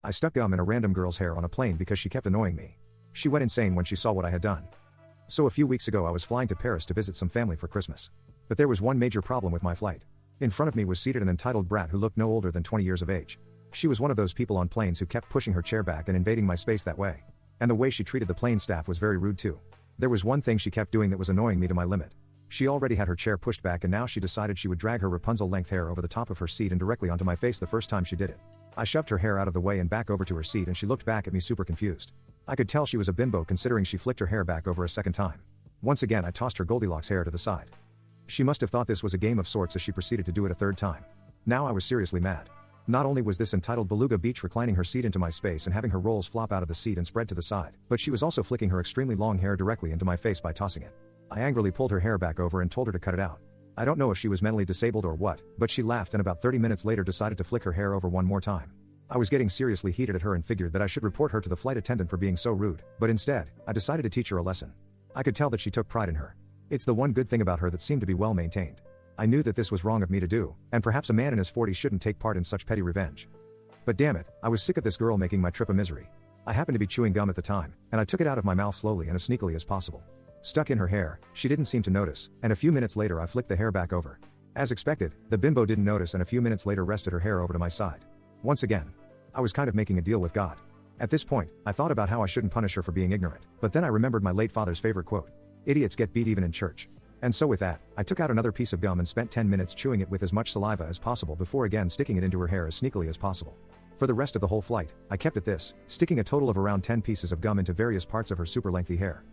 I stuck gum in a random girl's hair on a plane because she kept annoying me. She went insane when she saw what I had done. So a few weeks ago I was flying to Paris to visit some family for Christmas. But there was one major problem with my flight. In front of me was seated an entitled brat who looked no older than 20 years of age. She was one of those people on planes who kept pushing her chair back and invading my space that way. And the way she treated the plane staff was very rude too. There was one thing she kept doing that was annoying me to my limit. She already had her chair pushed back and now she decided she would drag her Rapunzel-length hair over the top of her seat and directly onto my face the first time she did it. I shoved her hair out of the way and back over to her seat and she looked back at me super confused. I could tell she was a bimbo considering she flicked her hair back over a second time. Once again I tossed her Goldilocks hair to the side. She must have thought this was a game of sorts as she proceeded to do it a third time. Now I was seriously mad. Not only was this entitled Beluga Beach reclining her seat into my space and having her rolls flop out of the seat and spread to the side, but she was also flicking her extremely long hair directly into my face by tossing it. I angrily pulled her hair back over and told her to cut it out. I don't know if she was mentally disabled or what, but she laughed and about 30 minutes later decided to flick her hair over one more time. I was getting seriously heated at her and figured that I should report her to the flight attendant for being so rude, but instead, I decided to teach her a lesson. I could tell that she took pride in her. It's the one good thing about her that seemed to be well maintained. I knew that this was wrong of me to do, and perhaps a man in his 40s shouldn't take part in such petty revenge. But damn it, I was sick of this girl making my trip a misery. I happened to be chewing gum at the time, and I took it out of my mouth slowly and as sneakily as possible. Stuck in her hair, she didn't seem to notice, and a few minutes later I flicked the hair back over. As expected, the bimbo didn't notice and a few minutes later rested her hair over to my side. Once again, I was kind of making a deal with God. At this point, I thought about how I shouldn't punish her for being ignorant, but then I remembered my late father's favorite quote. Idiots get beat even in church. And so with that, I took out another piece of gum and spent 10 minutes chewing it with as much saliva as possible before again sticking it into her hair as sneakily as possible. For the rest of the whole flight, I kept at this, sticking a total of around 10 pieces of gum into various parts of her super lengthy hair.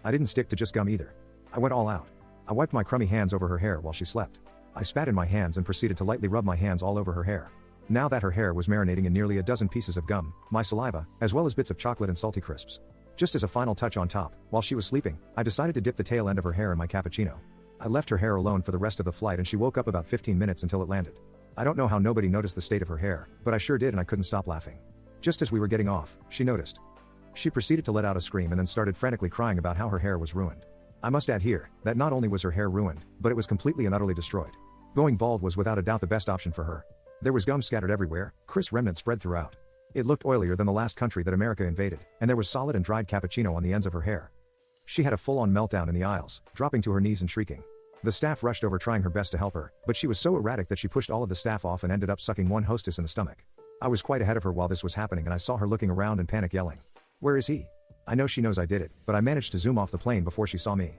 I didn't stick to just gum either. I went all out. I wiped my crummy hands over her hair while she slept. I spat in my hands and proceeded to lightly rub my hands all over her hair. Now that her hair was marinating in nearly a dozen pieces of gum, my saliva, as well as bits of chocolate and salty crisps. Just as a final touch on top, while she was sleeping, I decided to dip the tail end of her hair in my cappuccino. I left her hair alone for the rest of the flight and she woke up about 15 minutes until it landed. I don't know how nobody noticed the state of her hair, but I sure did and I couldn't stop laughing. Just as we were getting off, she noticed. She proceeded to let out a scream and then started frantically crying about how her hair was ruined. I must add here, that not only was her hair ruined, but it was completely and utterly destroyed. Going bald was without a doubt the best option for her. There was gum scattered everywhere, crisp remnants spread throughout. It looked oilier than the last country that America invaded, and there was solid and dried cappuccino on the ends of her hair. She had a full-on meltdown in the aisles, dropping to her knees and shrieking. The staff rushed over trying her best to help her, but she was so erratic that she pushed all of the staff off and ended up sucking one hostess in the stomach. I was quite ahead of her while this was happening and I saw her looking around in panic yelling, "Where is he? I know she knows I did it, but I managed to zoom off the plane before she saw me."